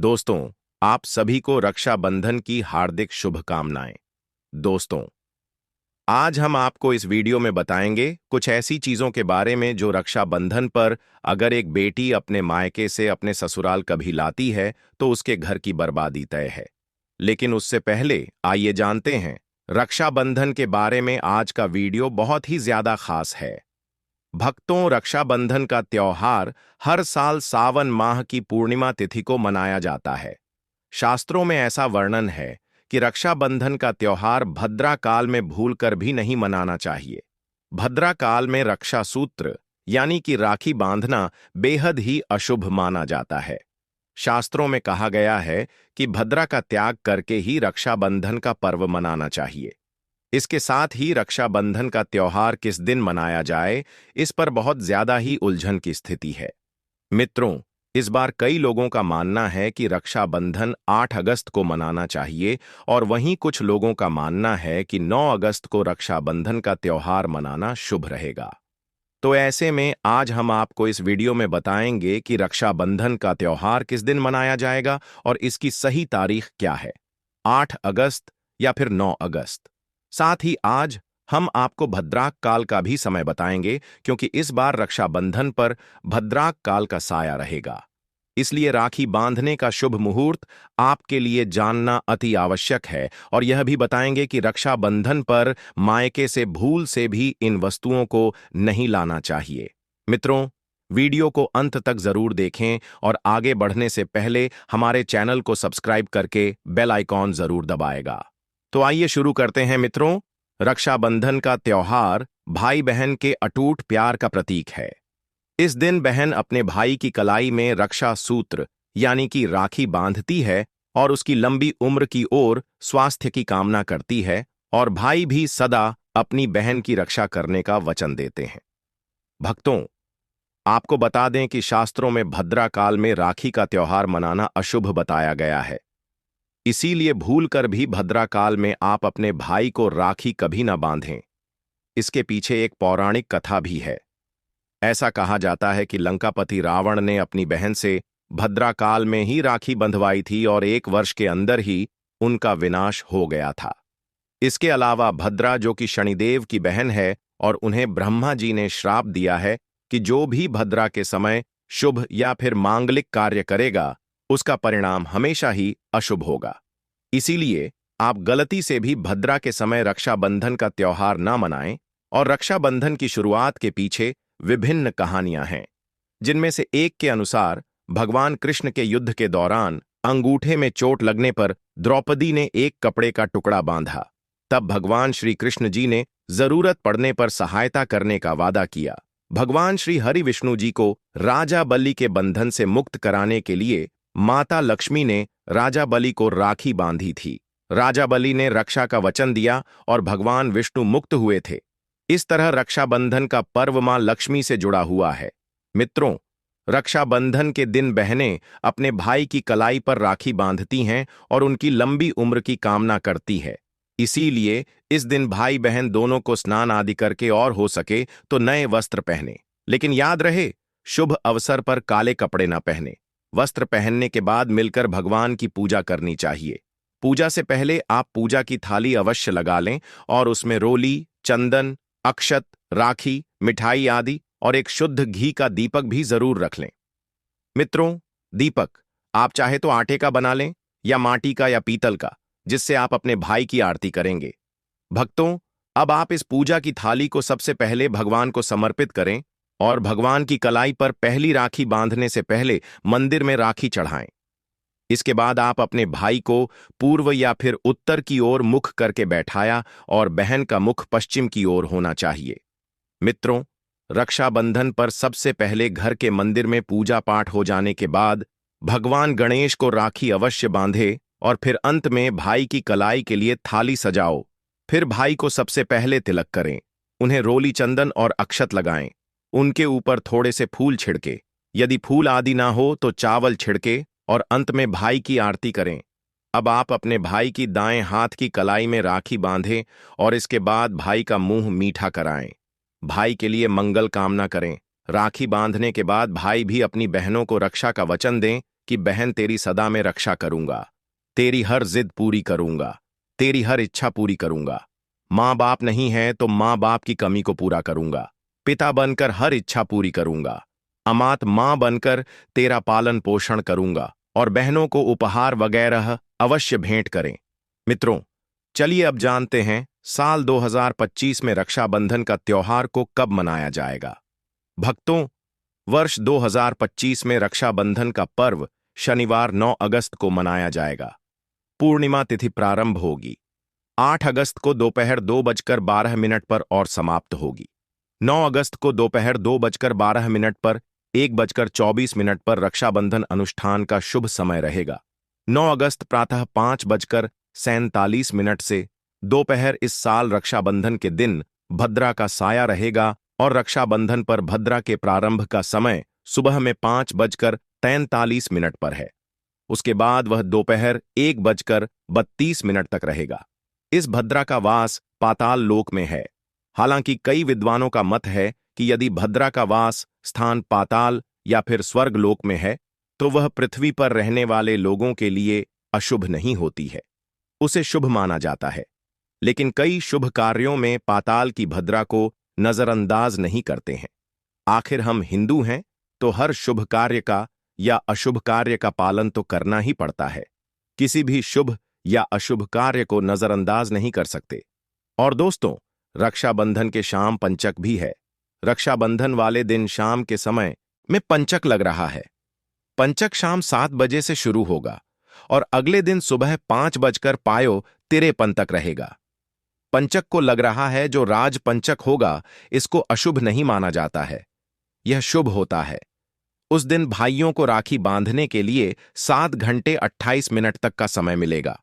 दोस्तों, आप सभी को रक्षाबंधन की हार्दिक शुभकामनाएं। दोस्तों, आज हम आपको इस वीडियो में बताएंगे कुछ ऐसी चीजों के बारे में जो रक्षाबंधन पर अगर एक बेटी अपने मायके से अपने ससुराल कभी लाती है तो उसके घर की बर्बादी तय है। लेकिन उससे पहले आइए जानते हैं रक्षाबंधन के बारे में। आज का वीडियो बहुत ही ज्यादा खास है। भक्तों, रक्षाबंधन का त्योहार हर साल सावन माह की पूर्णिमा तिथि को मनाया जाता है। शास्त्रों में ऐसा वर्णन है कि रक्षाबंधन का त्योहार भद्रा काल में भूलकर भी नहीं मनाना चाहिए। भद्रा काल में रक्षा सूत्र यानी कि राखी बांधना बेहद ही अशुभ माना जाता है। शास्त्रों में कहा गया है कि भद्रा का त्याग करके ही रक्षाबंधन का पर्व मनाना चाहिए। इसके साथ ही रक्षाबंधन का त्योहार किस दिन मनाया जाए, इस पर बहुत ज्यादा ही उलझन की स्थिति है। मित्रों, इस बार कई लोगों का मानना है कि रक्षाबंधन 8 अगस्त को मनाना चाहिए और वहीं कुछ लोगों का मानना है कि 9 अगस्त को रक्षाबंधन का त्योहार मनाना शुभ रहेगा। तो ऐसे में आज हम आपको इस वीडियो में बताएंगे कि रक्षाबंधन का त्योहार किस दिन मनाया जाएगा और इसकी सही तारीख क्या है, 8 अगस्त या फिर 9 अगस्त। साथ ही आज हम आपको भद्राक काल का भी समय बताएंगे, क्योंकि इस बार रक्षाबंधन पर भद्राक काल का साया रहेगा। इसलिए राखी बांधने का शुभ मुहूर्त आपके लिए जानना अति आवश्यक है और यह भी बताएंगे कि रक्षाबंधन पर मायके से भूल से भी इन वस्तुओं को नहीं लाना चाहिए। मित्रों, वीडियो को अंत तक जरूर देखें और आगे बढ़ने से पहले हमारे चैनल को सब्सक्राइब करके बेल आइकॉन जरूर दबाएगा। तो आइए शुरू करते हैं मित्रों। रक्षाबंधन का त्योहार भाई बहन के अटूट प्यार का प्रतीक है। इस दिन बहन अपने भाई की कलाई में रक्षा सूत्र यानी कि राखी बांधती है और उसकी लंबी उम्र की ओर स्वास्थ्य की कामना करती है, और भाई भी सदा अपनी बहन की रक्षा करने का वचन देते हैं। भक्तों, आपको बता दें कि शास्त्रों में भद्रा काल में राखी का त्योहार मनाना अशुभ बताया गया है। इसीलिए भूलकर भी भद्रा काल में आप अपने भाई को राखी कभी न बांधें। इसके पीछे एक पौराणिक कथा भी है। ऐसा कहा जाता है कि लंकापति रावण ने अपनी बहन से भद्रा काल में ही राखी बंधवाई थी और 1 वर्ष के अंदर ही उनका विनाश हो गया था। इसके अलावा भद्रा, जो कि शनिदेव की बहन है, और उन्हें ब्रह्मा जी ने श्राप दिया है कि जो भी भद्रा के समय शुभ या फिर मांगलिक कार्य करेगा उसका परिणाम हमेशा ही अशुभ होगा। इसीलिए आप गलती से भी भद्रा के समय रक्षाबंधन का त्योहार ना मनाएं। और रक्षाबंधन की शुरुआत के पीछे विभिन्न कहानियां हैं, जिनमें से एक के अनुसार भगवान कृष्ण के युद्ध के दौरान अंगूठे में चोट लगने पर द्रौपदी ने एक कपड़े का टुकड़ा बांधा। तब भगवान श्री कृष्ण जी ने जरूरत पड़ने पर सहायता करने का वादा किया। भगवान श्री हरि विष्णु जी को राजा बलि के बंधन से मुक्त कराने के लिए माता लक्ष्मी ने राजा बलि को राखी बांधी थी। राजा बलि ने रक्षा का वचन दिया और भगवान विष्णु मुक्त हुए थे। इस तरह रक्षाबंधन का पर्व मां लक्ष्मी से जुड़ा हुआ है। मित्रों, रक्षाबंधन के दिन बहनें अपने भाई की कलाई पर राखी बांधती हैं और उनकी लंबी उम्र की कामना करती है। इसीलिए इस दिन भाई बहन दोनों को स्नान आदि करके और हो सके तो नए वस्त्र पहने। लेकिन याद रहे, शुभ अवसर पर काले कपड़े न पहने। वस्त्र पहनने के बाद मिलकर भगवान की पूजा करनी चाहिए। पूजा से पहले आप पूजा की थाली अवश्य लगा लें और उसमें रोली, चंदन, अक्षत, राखी, मिठाई आदि और एक शुद्ध घी का दीपक भी जरूर रख लें। मित्रों, दीपक आप चाहे तो आटे का बना लें या माटी का या पीतल का, जिससे आप अपने भाई की आरती करेंगे। भक्तों, अब आप इस पूजा की थाली को सबसे पहले भगवान को समर्पित करें और भगवान की कलाई पर पहली राखी बांधने से पहले मंदिर में राखी चढ़ाएं। इसके बाद आप अपने भाई को पूर्व या फिर उत्तर की ओर मुख करके बैठाया और बहन का मुख पश्चिम की ओर होना चाहिए। मित्रों, रक्षाबंधन पर सबसे पहले घर के मंदिर में पूजा पाठ हो जाने के बाद भगवान गणेश को राखी अवश्य बांधे और फिर अंत में भाई की कलाई के लिए थाली सजाओ। फिर भाई को सबसे पहले तिलक करें, उन्हें रोली, चंदन और अक्षत लगाएं। उनके ऊपर थोड़े से फूल छिड़के, यदि फूल आदि ना हो तो चावल छिड़के और अंत में भाई की आरती करें। अब आप अपने भाई की दाएं हाथ की कलाई में राखी बांधें और इसके बाद भाई का मुंह मीठा कराएं। भाई के लिए मंगल कामना करें। राखी बांधने के बाद भाई भी अपनी बहनों को रक्षा का वचन दें कि बहन तेरी सदा में रक्षा करूंगा, तेरी हर जिद पूरी करूंगा, तेरी हर इच्छा पूरी करूंगा। माँ बाप नहीं है तो माँ बाप की कमी को पूरा करूंगा, पिता बनकर हर इच्छा पूरी करूंगा, अमात माँ बनकर तेरा पालन पोषण करूंगा और बहनों को उपहार वगैरह अवश्य भेंट करें। मित्रों, चलिए अब जानते हैं साल 2025 में रक्षाबंधन का त्योहार को कब मनाया जाएगा। भक्तों, वर्ष 2025 में रक्षाबंधन का पर्व शनिवार 9 अगस्त को मनाया जाएगा। पूर्णिमा तिथि प्रारंभ होगी 8 अगस्त को दोपहर 2:12 पर और समाप्त होगी 9 अगस्त को दोपहर 2:12 पर 1:24 पर रक्षाबंधन अनुष्ठान का शुभ समय रहेगा। 9 अगस्त प्रातः 5:47 से दोपहर इस साल रक्षाबंधन के दिन भद्रा का साया रहेगा और रक्षाबंधन पर भद्रा के प्रारंभ का समय सुबह में 5:43 पर है। उसके बाद वह दोपहर 1:32 तक रहेगा। इस भद्रा का वास पाताल लोक में है। हालांकि कई विद्वानों का मत है कि यदि भद्रा का वास स्थान पाताल या फिर स्वर्ग लोक में है तो वह पृथ्वी पर रहने वाले लोगों के लिए अशुभ नहीं होती है, उसे शुभ माना जाता है। लेकिन कई शुभ कार्यों में पाताल की भद्रा को नजरअंदाज नहीं करते हैं। आखिर हम हिंदू हैं तो हर शुभ कार्य का या अशुभ कार्य का पालन तो करना ही पड़ता है। किसी भी शुभ या अशुभ कार्य को नजरअंदाज नहीं कर सकते। और दोस्तों, रक्षाबंधन के शाम पंचक भी है। रक्षाबंधन वाले दिन शाम के समय में पंचक लग रहा है। पंचक शाम 7 बजे से शुरू होगा और अगले दिन सुबह 5:53 तक रहेगा। पंचक को लग रहा है जो राज पंचक होगा इसको अशुभ नहीं माना जाता है, यह शुभ होता है। उस दिन भाइयों को राखी बांधने के लिए 7 घंटे 28 मिनट तक का समय मिलेगा।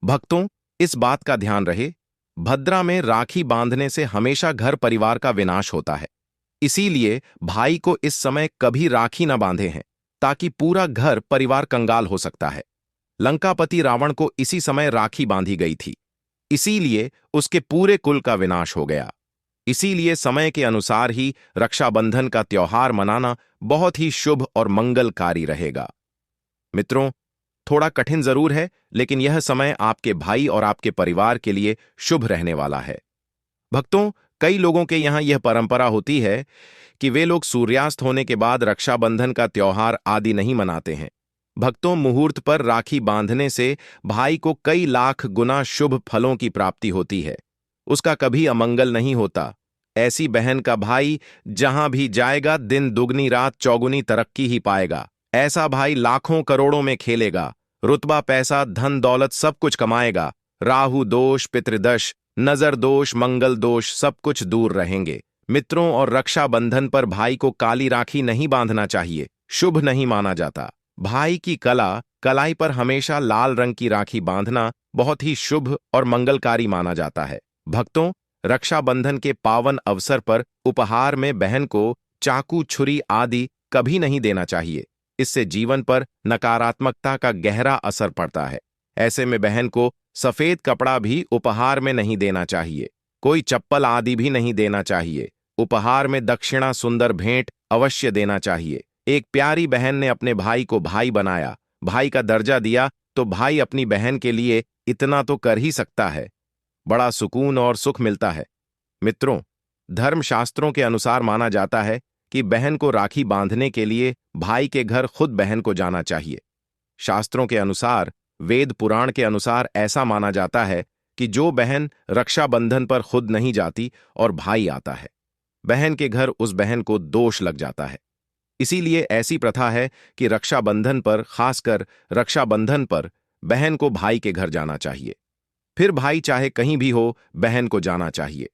भक्तों, इस बात का ध्यान रहे, भद्रा में राखी बांधने से हमेशा घर परिवार का विनाश होता है। इसीलिए भाई को इस समय कभी राखी न बांधे हैं, ताकि पूरा घर परिवार कंगाल हो सकता है। लंकापति रावण को इसी समय राखी बांधी गई थी, इसीलिए उसके पूरे कुल का विनाश हो गया। इसीलिए समय के अनुसार ही रक्षाबंधन का त्योहार मनाना बहुत ही शुभ और मंगलकारी रहेगा। मित्रों, थोड़ा कठिन जरूर है, लेकिन यह समय आपके भाई और आपके परिवार के लिए शुभ रहने वाला है। भक्तों, कई लोगों के यहाँ यह परंपरा होती है कि वे लोग सूर्यास्त होने के बाद रक्षाबंधन का त्योहार आदि नहीं मनाते हैं। भक्तों, मुहूर्त पर राखी बांधने से भाई को कई लाख गुना शुभ फलों की प्राप्ति होती है, उसका कभी अमंगल नहीं होता। ऐसी बहन का भाई जहां भी जाएगा दिन दुगनी रात चौगुनी तरक्की ही पाएगा। ऐसा भाई लाखों करोड़ों में खेलेगा, रुतबा पैसा धन दौलत सब कुछ कमाएगा। राहु दोष, पितृदोष, नजर दोष, मंगल दोष सब कुछ दूर रहेंगे। मित्रों, और रक्षाबंधन पर भाई को काली राखी नहीं बांधना चाहिए, शुभ नहीं माना जाता। भाई की कलाई पर हमेशा लाल रंग की राखी बांधना बहुत ही शुभ और मंगलकारी माना जाता है। भक्तों, रक्षाबंधन के पावन अवसर पर उपहार में बहन को चाकू, छुरी आदि कभी नहीं देना चाहिए। इससे जीवन पर नकारात्मकता का गहरा असर पड़ता है। ऐसे में बहन को सफेद कपड़ा भी उपहार में नहीं देना चाहिए, कोई चप्पल आदि भी नहीं देना चाहिए। उपहार में दक्षिणा, सुंदर भेंट अवश्य देना चाहिए। एक प्यारी बहन ने अपने भाई को भाई बनाया, भाई का दर्जा दिया, तो भाई अपनी बहन के लिए इतना तो कर ही सकता है। बड़ा सुकून और सुख मिलता है। मित्रों, धर्मशास्त्रों के अनुसार माना जाता है कि बहन को राखी बांधने के लिए भाई के घर खुद बहन को जाना चाहिए। शास्त्रों के अनुसार, वेद पुराण के अनुसार ऐसा माना जाता है कि जो बहन रक्षाबंधन पर खुद नहीं जाती और भाई आता है, बहन के घर उस बहन को दोष लग जाता है। इसीलिए ऐसी प्रथा है कि रक्षाबंधन पर, खासकर रक्षाबंधन पर, बहन को भाई के घर जाना चाहिए। फिर भाई चाहे कहीं भी हो, बहन को जाना चाहिए।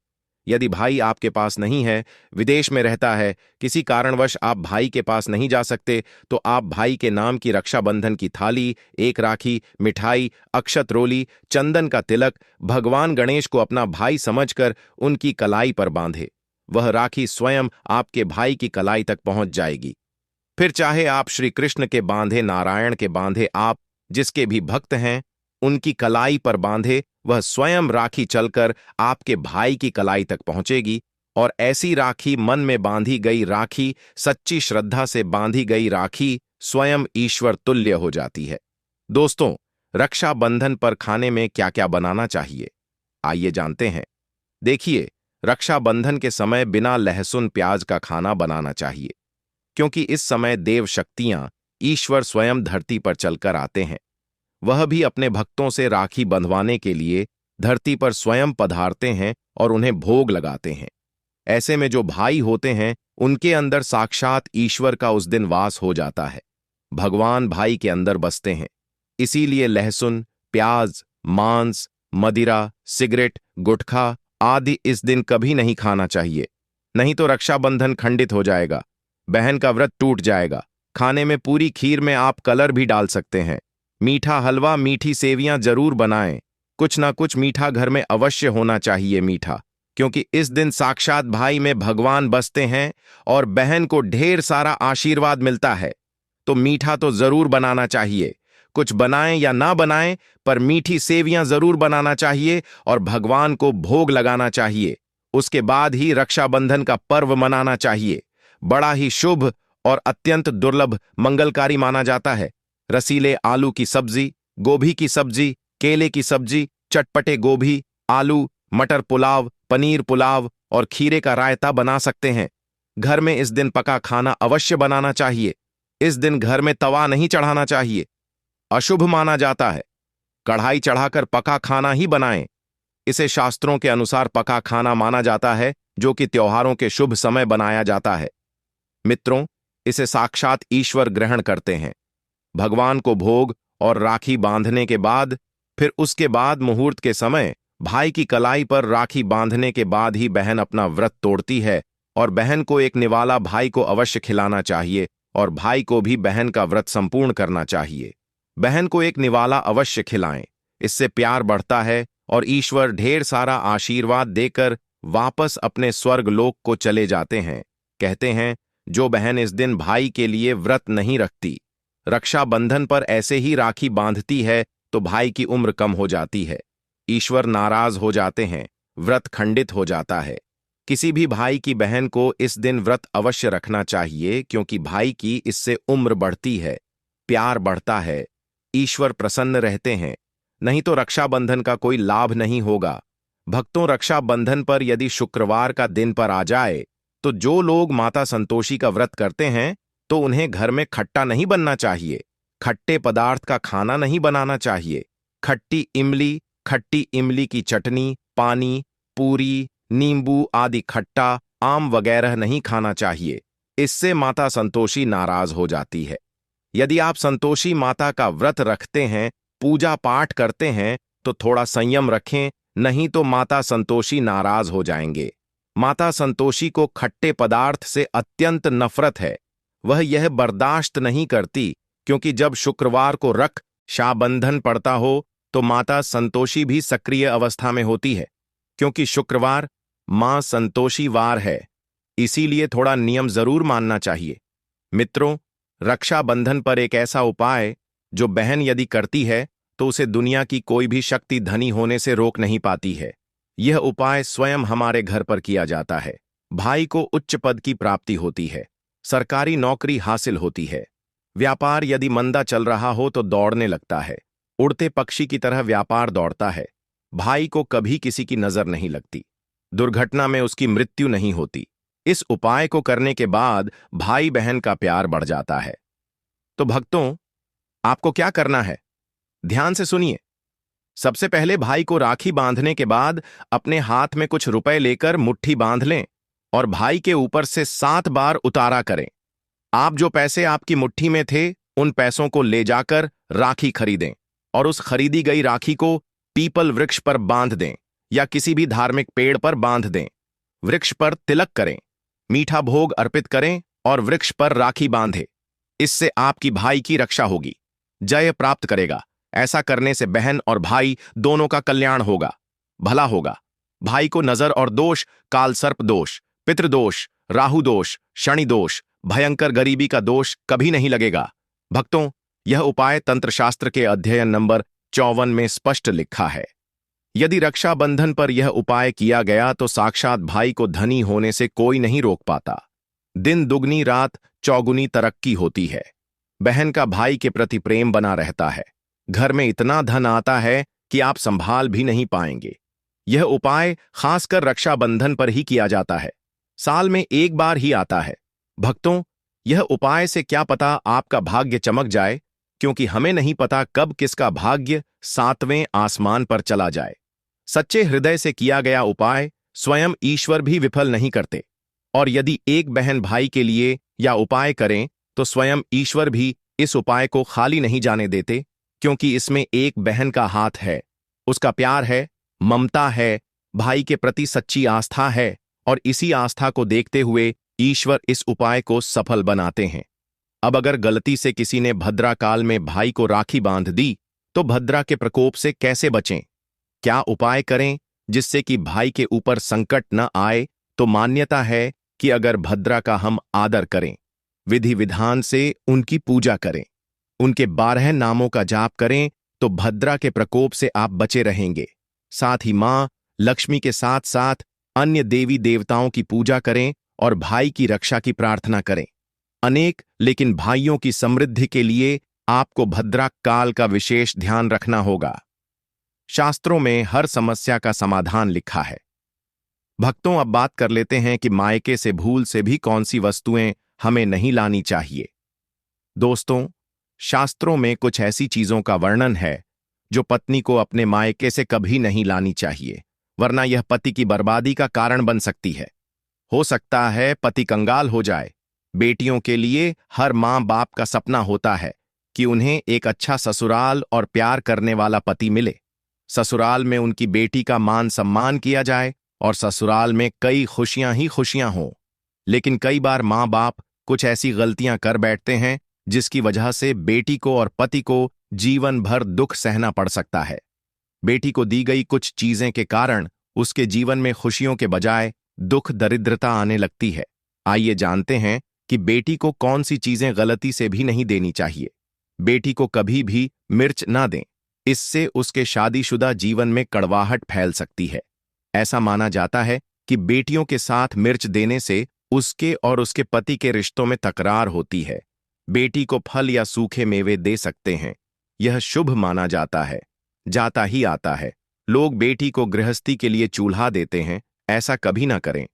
यदि भाई आपके पास नहीं है, विदेश में रहता है, किसी कारणवश आप भाई के पास नहीं जा सकते, तो आप भाई के नाम की रक्षाबंधन की थाली, एक राखी, मिठाई, अक्षत रोली, चंदन का तिलक भगवान गणेश को अपना भाई समझकर उनकी कलाई पर बांधे। वह राखी स्वयं आपके भाई की कलाई तक पहुंच जाएगी। फिर चाहे आप श्री कृष्ण के बांधे, नारायण के बांधे, आप जिसके भी भक्त हैं उनकी कलाई पर बांधे, वह स्वयं राखी चलकर आपके भाई की कलाई तक पहुंचेगी। और ऐसी राखी, मन में बांधी गई राखी, सच्ची श्रद्धा से बांधी गई राखी स्वयं ईश्वर तुल्य हो जाती है। दोस्तों, रक्षाबंधन पर खाने में क्या क्या बनाना चाहिए, आइए जानते हैं। देखिए, रक्षाबंधन के समय बिना लहसुन प्याज का खाना बनाना चाहिए, क्योंकि इस समय देव शक्तियां, ईश्वर स्वयं धरती पर चलकर आते हैं। वह भी अपने भक्तों से राखी बंधवाने के लिए धरती पर स्वयं पधारते हैं और उन्हें भोग लगाते हैं। ऐसे में जो भाई होते हैं, उनके अंदर साक्षात ईश्वर का उस दिन वास हो जाता है। भगवान भाई के अंदर बसते हैं। इसीलिए लहसुन, प्याज, मांस, मदिरा, सिगरेट, गुटखा आदि इस दिन कभी नहीं खाना चाहिए। नहीं तो रक्षाबंधन खंडित हो जाएगा, बहन का व्रत टूट जाएगा। खाने में पूरी खीर में आप कलर भी डाल सकते हैं। मीठा हलवा, मीठी सेवियां जरूर बनाएं। कुछ ना कुछ मीठा घर में अवश्य होना चाहिए मीठा, क्योंकि इस दिन साक्षात भाई में भगवान बसते हैं और बहन को ढेर सारा आशीर्वाद मिलता है। तो मीठा तो जरूर बनाना चाहिए। कुछ बनाएं या ना बनाएं, पर मीठी सेवियां जरूर बनाना चाहिए और भगवान को भोग लगाना चाहिए। उसके बाद ही रक्षाबंधन का पर्व मनाना चाहिए। बड़ा ही शुभ और अत्यंत दुर्लभ मंगलकारी माना जाता है। रसीले आलू की सब्जी, गोभी की सब्जी, केले की सब्जी, चटपटे गोभी, आलू, मटर पुलाव, पनीर पुलाव और खीरे का रायता बना सकते हैं। घर में इस दिन पका खाना अवश्य बनाना चाहिए। इस दिन घर में तवा नहीं चढ़ाना चाहिए, अशुभ माना जाता है। कढ़ाई चढ़ाकर पका खाना ही बनाएं। इसे शास्त्रों के अनुसार पका खाना माना जाता है, जो कि त्योहारों के शुभ समय बनाया जाता है। मित्रों, इसे साक्षात ईश्वर ग्रहण करते हैं। भगवान को भोग और राखी बांधने के बाद, फिर उसके बाद मुहूर्त के समय भाई की कलाई पर राखी बांधने के बाद ही बहन अपना व्रत तोड़ती है और बहन को एक निवाला भाई को अवश्य खिलाना चाहिए और भाई को भी बहन का व्रत संपूर्ण करना चाहिए। बहन को एक निवाला अवश्य खिलाएं। इससे प्यार बढ़ता है और ईश्वर ढेर सारा आशीर्वाद देकर वापस अपने स्वर्ग लोक को चले जाते हैं। कहते हैं, जो बहन इस दिन भाई के लिए व्रत नहीं रखती, रक्षाबंधन पर ऐसे ही राखी बांधती है, तो भाई की उम्र कम हो जाती है, ईश्वर नाराज हो जाते हैं, व्रत खंडित हो जाता है। किसी भी भाई की बहन को इस दिन व्रत अवश्य रखना चाहिए, क्योंकि भाई की इससे उम्र बढ़ती है, प्यार बढ़ता है, ईश्वर प्रसन्न रहते हैं। नहीं तो रक्षाबंधन का कोई लाभ नहीं होगा। भक्तों, रक्षाबंधन पर यदि शुक्रवार का दिन पर आ जाए, तो जो लोग माता संतोषी का व्रत करते हैं, तो उन्हें घर में खट्टा नहीं बनना चाहिए। खट्टे पदार्थ का खाना नहीं बनाना चाहिए। खट्टी इमली की चटनी, पानी, पूरी, नींबू आदि खट्टा, आम वगैरह नहीं खाना चाहिए। इससे माता संतोषी नाराज हो जाती है। यदि आप संतोषी माता का व्रत रखते हैं, पूजा पाठ करते हैं, तो थोड़ा संयम रखें, नहीं तो माता संतोषी नाराज हो जाएंगे। माता संतोषी को खट्टे पदार्थ से अत्यंत नफरत है। वह यह बर्दाश्त नहीं करती, क्योंकि जब शुक्रवार को रक्षाबंधन पड़ता हो, तो माता संतोषी भी सक्रिय अवस्था में होती है, क्योंकि शुक्रवार मां संतोषी वार है। इसीलिए थोड़ा नियम जरूर मानना चाहिए। मित्रों, रक्षाबंधन पर एक ऐसा उपाय जो बहन यदि करती है, तो उसे दुनिया की कोई भी शक्ति धनी होने से रोक नहीं पाती है। यह उपाय स्वयं हमारे घर पर किया जाता है। भाई को उच्च पद की प्राप्ति होती है, सरकारी नौकरी हासिल होती है। व्यापार यदि मंदा चल रहा हो तो दौड़ने लगता है, उड़ते पक्षी की तरह व्यापार दौड़ता है। भाई को कभी किसी की नजर नहीं लगती, दुर्घटना में उसकी मृत्यु नहीं होती। इस उपाय को करने के बाद भाई बहन का प्यार बढ़ जाता है। तो भक्तों, आपको क्या करना है, ध्यान से सुनिए। सबसे पहले भाई को राखी बांधने के बाद अपने हाथ में कुछ रुपए लेकर मुट्ठी बांध लें और भाई के ऊपर से 7 बार उतारा करें। आप जो पैसे आपकी मुट्ठी में थे, उन पैसों को ले जाकर राखी खरीदें और उस खरीदी गई राखी को पीपल वृक्ष पर बांध दें या किसी भी धार्मिक पेड़ पर बांध दें। वृक्ष पर तिलक करें, मीठा भोग अर्पित करें और वृक्ष पर राखी बांधें। इससे आपकी भाई की रक्षा होगी, जय प्राप्त करेगा। ऐसा करने से बहन और भाई दोनों का कल्याण होगा, भला होगा। भाई को नजर और दोष, काल सर्प दोष, पितृदोष, राहु दोष, शनि दोष, भयंकर गरीबी का दोष कभी नहीं लगेगा। भक्तों, यह उपाय तंत्र शास्त्र के अध्ययन नंबर 54 में स्पष्ट लिखा है। यदि रक्षाबंधन पर यह उपाय किया गया तो साक्षात भाई को धनी होने से कोई नहीं रोक पाता। दिन दुगनी रात चौगुनी तरक्की होती है। बहन का भाई के प्रति प्रेम बना रहता है। घर में इतना धन आता है कि आप संभाल भी नहीं पाएंगे। यह उपाय खासकर रक्षाबंधन पर ही किया जाता है। साल में एक बार ही आता है। भक्तों, यह उपाय से क्या पता आपका भाग्य चमक जाए, क्योंकि हमें नहीं पता कब किसका भाग्य सातवें आसमान पर चला जाए। सच्चे हृदय से किया गया उपाय स्वयं ईश्वर भी विफल नहीं करते, और यदि एक बहन भाई के लिए या उपाय करें तो स्वयं ईश्वर भी इस उपाय को खाली नहीं जाने देते, क्योंकि इसमें एक बहन का हाथ है, उसका प्यार है, ममता है, भाई के प्रति सच्ची आस्था है, और इसी आस्था को देखते हुए ईश्वर इस उपाय को सफल बनाते हैं। अब अगर गलती से किसी ने भद्रा काल में भाई को राखी बांध दी, तो भद्रा के प्रकोप से कैसे बचें? क्या उपाय करें जिससे कि भाई के ऊपर संकट न आए? तो मान्यता है कि अगर भद्रा का हम आदर करें, विधि विधान से उनकी पूजा करें, उनके 12 नामों का जाप करें, तो भद्रा के प्रकोप से आप बचे रहेंगे। साथ ही मां लक्ष्मी के साथ साथ अन्य देवी देवताओं की पूजा करें और भाई की रक्षा की प्रार्थना करें। अनेक लेकिन भाइयों की समृद्धि के लिए आपको भद्रा काल का विशेष ध्यान रखना होगा। शास्त्रों में हर समस्या का समाधान लिखा है। भक्तों, अब बात कर लेते हैं कि मायके से भूल से भी कौन सी वस्तुएं हमें नहीं लानी चाहिए। दोस्तों, शास्त्रों में कुछ ऐसी चीजों का वर्णन है जो पत्नी को अपने मायके से कभी नहीं लानी चाहिए, वरना यह पति की बर्बादी का कारण बन सकती है। हो सकता है पति कंगाल हो जाए। बेटियों के लिए हर मां बाप का सपना होता है कि उन्हें एक अच्छा ससुराल और प्यार करने वाला पति मिले। ससुराल में उनकी बेटी का मान सम्मान किया जाए और ससुराल में कई खुशियां ही खुशियां हों। लेकिन कई बार मां बाप कुछ ऐसी गलतियां कर बैठते हैं जिसकी वजह से बेटी को और पति को जीवन भर दुख सहना पड़ सकता है। बेटी को दी गई कुछ चीजें के कारण उसके जीवन में खुशियों के बजाय दुख दरिद्रता आने लगती है। आइए जानते हैं कि बेटी को कौन सी चीजें गलती से भी नहीं देनी चाहिए। बेटी को कभी भी मिर्च ना दें, इससे उसके शादीशुदा जीवन में कड़वाहट फैल सकती है। ऐसा माना जाता है कि बेटियों के साथ मिर्च देने से उसके और उसके पति के रिश्तों में तकरार होती है। बेटी को फल या सूखे मेवे दे सकते हैं, यह शुभ माना जाता है। जाता ही आता है। लोग बेटी को गृहस्थी के लिए चूल्हा देते हैं, ऐसा कभी ना करें।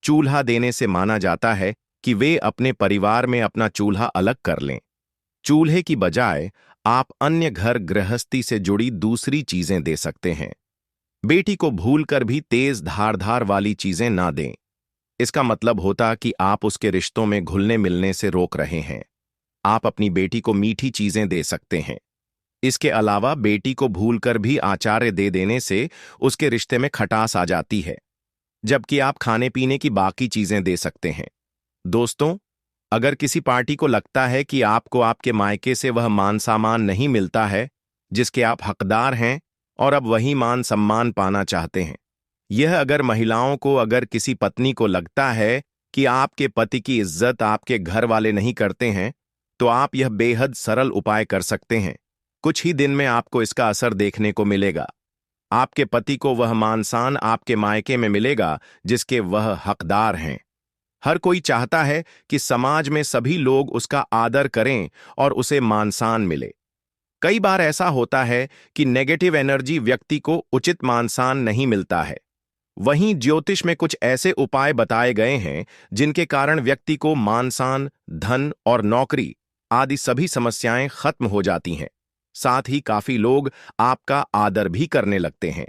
चूल्हा देने से माना जाता है कि वे अपने परिवार में अपना चूल्हा अलग कर लें। चूल्हे की बजाय आप अन्य घर गृहस्थी से जुड़ी दूसरी चीजें दे सकते हैं। बेटी को भूलकर भी तेज धारदार वाली चीजें ना दें। इसका मतलब होता कि आप उसके रिश्तों में घुलने मिलने से रोक रहे हैं। आप अपनी बेटी को मीठी चीजें दे सकते हैं। इसके अलावा बेटी को भूलकर भी आचार्य दे देने से उसके रिश्ते में खटास आ जाती है, जबकि आप खाने पीने की बाकी चीजें दे सकते हैं। दोस्तों, अगर किसी पार्टी को लगता है कि आपको आपके मायके से वह मान सम्मान नहीं मिलता है जिसके आप हकदार हैं, और अब वही मान सम्मान पाना चाहते हैं, यह अगर किसी पत्नी को लगता है कि आपके पति की इज्जत आपके घर वाले नहीं करते हैं, तो आप यह बेहद सरल उपाय कर सकते हैं। कुछ ही दिन में आपको इसका असर देखने को मिलेगा। आपके पति को वह मान सम्मान आपके मायके में मिलेगा जिसके वह हकदार हैं। हर कोई चाहता है कि समाज में सभी लोग उसका आदर करें और उसे मान सम्मान मिले। कई बार ऐसा होता है कि नेगेटिव एनर्जी व्यक्ति को उचित मान सम्मान नहीं मिलता है। वहीं ज्योतिष में कुछ ऐसे उपाय बताए गए हैं जिनके कारण व्यक्ति को मान सम्मान, धन और नौकरी आदि सभी समस्याएं खत्म हो जाती हैं। साथ ही काफी लोग आपका आदर भी करने लगते हैं।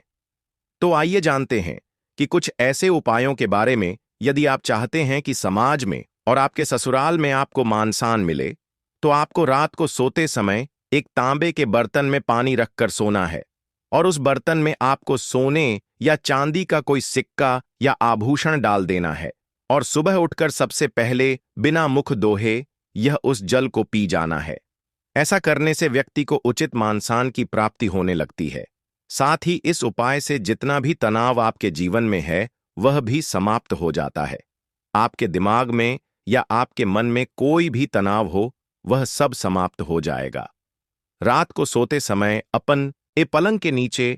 तो आइए जानते हैं कि कुछ ऐसे उपायों के बारे में। यदि आप चाहते हैं कि समाज में और आपके ससुराल में आपको मान सम्मान मिले, तो आपको रात को सोते समय एक तांबे के बर्तन में पानी रखकर सोना है, और उस बर्तन में आपको सोने या चांदी का कोई सिक्का या आभूषण डाल देना है, और सुबह उठकर सबसे पहले बिना मुख धोए यह उस जल को पी जाना है। ऐसा करने से व्यक्ति को उचित मान सम्मान की प्राप्ति होने लगती है। साथ ही इस उपाय से जितना भी तनाव आपके जीवन में है वह भी समाप्त हो जाता है। आपके दिमाग में या आपके मन में कोई भी तनाव हो, वह सब समाप्त हो जाएगा। रात को सोते समय अपन पलंग के नीचे